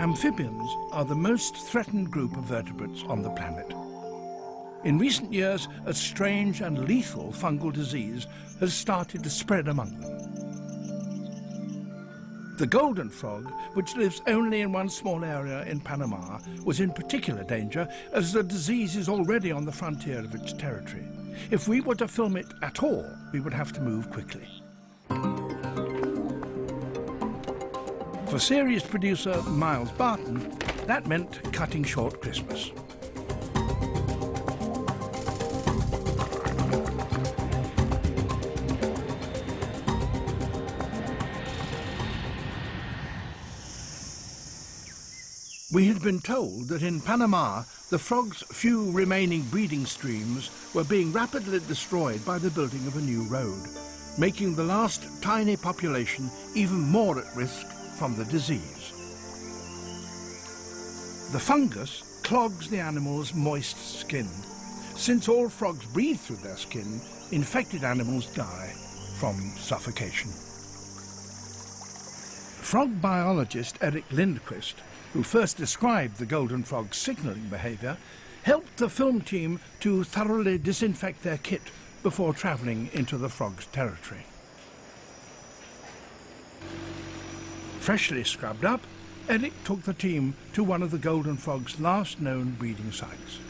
Amphibians are the most threatened group of vertebrates on the planet. In recent years, a strange and lethal fungal disease has started to spread among them. The golden frog, which lives only in one small area in Panama, was in particular danger as the disease is already on the frontier of its territory. If we were to film it at all, we would have to move quickly. For series producer Miles Barton, that meant cutting short Christmas. We had been told that in Panama, the frog's few remaining breeding streams were being rapidly destroyed by the building of a new road, making the last tiny population even more at risk from the disease. The fungus clogs the animal's moist skin. Since all frogs breathe through their skin, infected animals die from suffocation. Frog biologist Eric Lindquist, who first described the golden frog's signalling behaviour, helped the film team to thoroughly disinfect their kit before travelling into the frog's territory. Freshly scrubbed up, Eric took the team to one of the golden frog's last known breeding sites.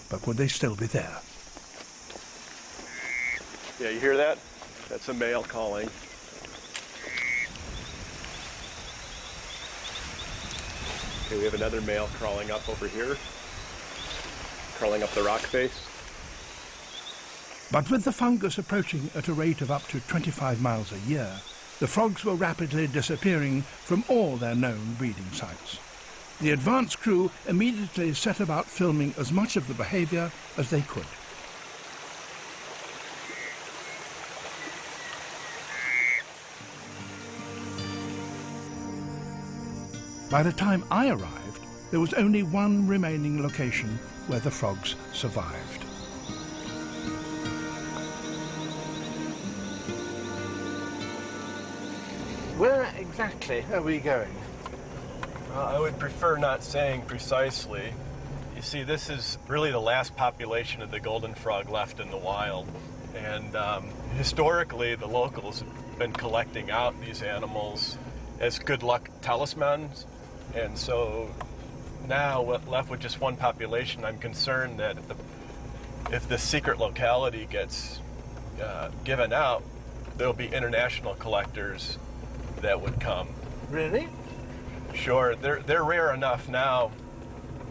But would they still be there? Yeah, you hear that? That's a male calling. Okay, we have another male crawling up over here, crawling up the rock face. But with the fungus approaching at a rate of up to 25 miles a year, the frogs were rapidly disappearing from all their known breeding sites. The advance crew immediately set about filming as much of the behaviour as they could. By the time I arrived, there was only one remaining location where the frogs survived. Where exactly are we going? I would prefer not saying precisely. You see, this is really the last population of the golden frog left in the wild. And historically, the locals have been collecting out these animals as good luck talismans. And so now, left with just one population, I'm concerned that if the secret locality gets given out, there'll be international collectors that would come. Really? Sure. They're rare enough now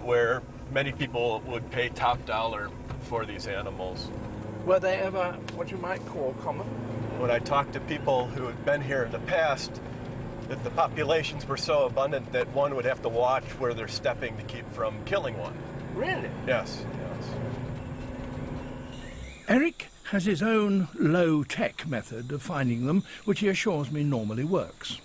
where many people would pay top dollar for these animals. Were they ever what you might call common? When I talk to people who have been here in the past, that the populations were so abundant that one would have to watch where they're stepping to keep from killing one. Really? Yes. Eric has his own low-tech method of finding them, which he assures me normally works.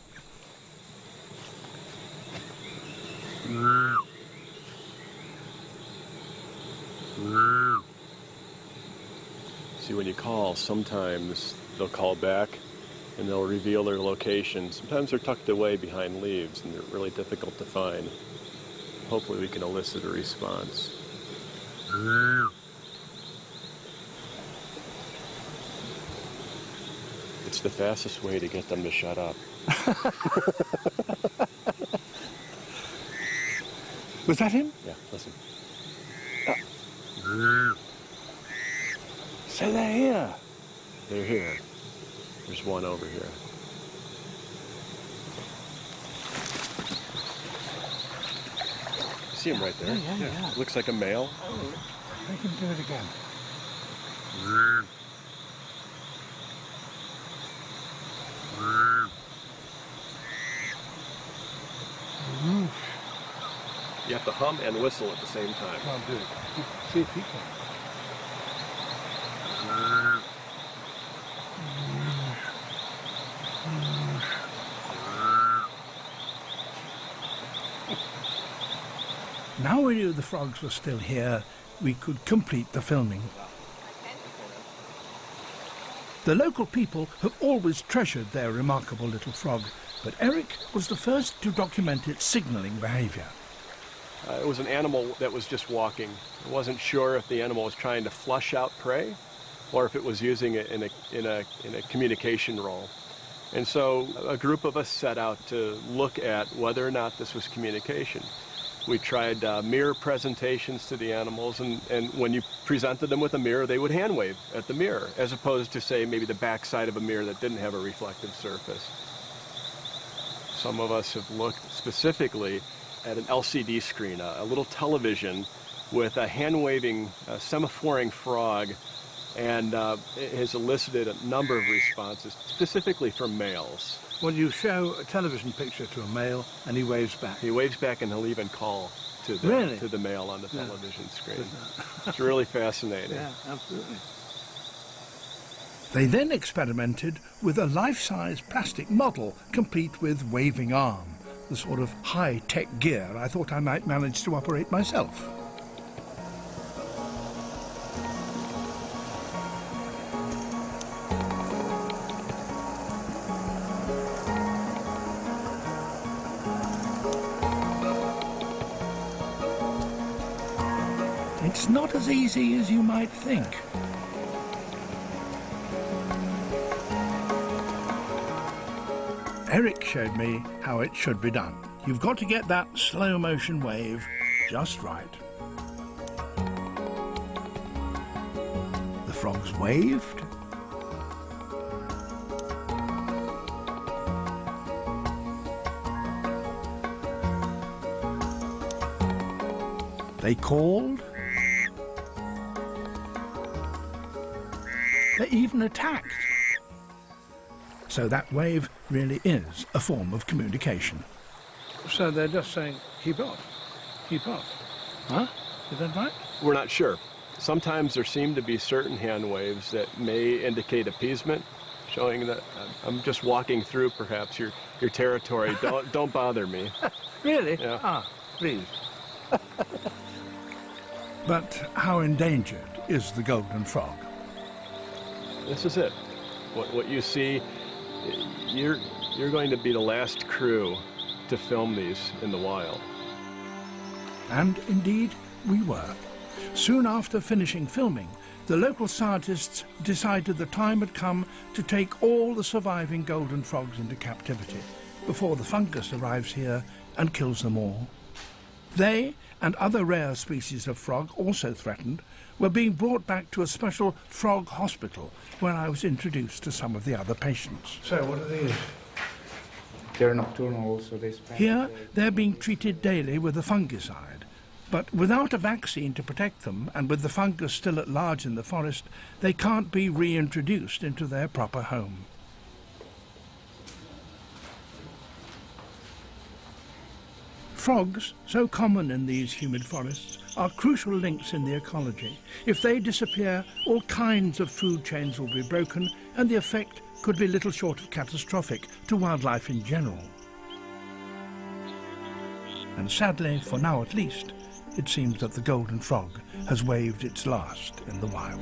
See, when you call, sometimes they'll call back and they'll reveal their location. Sometimes they're tucked away behind leaves and they're really difficult to find. Hopefully we can elicit a response. It's the fastest way to get them to shut up. Was that him? Yeah, listen. So they're here. They're here. There's one over here. See him right there? Yeah. Looks like a male. Oh, make him do it again. You have to hum and whistle at the same time. Can't do it. See if he can. Now we knew the frogs were still here, we could complete the filming. The local people have always treasured their remarkable little frog, but Eric was the first to document its signalling behaviour. It was an animal that was just walking. I wasn't sure if the animal was trying to flush out prey or if it was using it in a communication role. And so a group of us set out to look at whether or not this was communication. We tried mirror presentations to the animals, and when you presented them with a mirror, they would hand wave at the mirror, as opposed to, say, maybe the back side of a mirror that didn't have a reflective surface. Some of us have looked specifically at an LCD screen, a little television with a hand-waving, semaphoring frog, and it has elicited a number of responses, specifically from males. Well, you show a television picture to a male and he waves back. He waves back and he'll even call to the male on the television screen. It's really fascinating. Yeah, absolutely. They then experimented with a life-size plastic model complete with waving arm, the sort of high-tech gear I thought I might manage to operate myself. It's not as easy as you might think. Eric showed me how it should be done. You've got to get that slow motion wave just right. The frogs waved. They called. They even attacked. So that wave really is a form of communication. So they're just saying, keep off, keep off. Huh? Is that right? We're not sure. Sometimes there seem to be certain hand waves that may indicate appeasement, showing that I'm just walking through perhaps your territory. Don't bother me. Really? Yeah. Ah, please. But how endangered is the golden frog? This is it. What you see, you're going to be the last crew to film these in the wild. And indeed, we were. Soon after finishing filming, the local scientists decided the time had come to take all the surviving golden frogs into captivity before the fungus arrives here and kills them all. They, and other rare species of frog also threatened, were being brought back to a special frog hospital where I was introduced to some of the other patients. So what are these? They're nocturnal also. Here, they're being treated daily with a fungicide. But without a vaccine to protect them, and with the fungus still at large in the forest, they can't be reintroduced into their proper home. Frogs, so common in these humid forests, are crucial links in the ecology. If they disappear, all kinds of food chains will be broken, and the effect could be little short of catastrophic to wildlife in general. And sadly, for now at least, it seems that the golden frog has waved its last in the wild.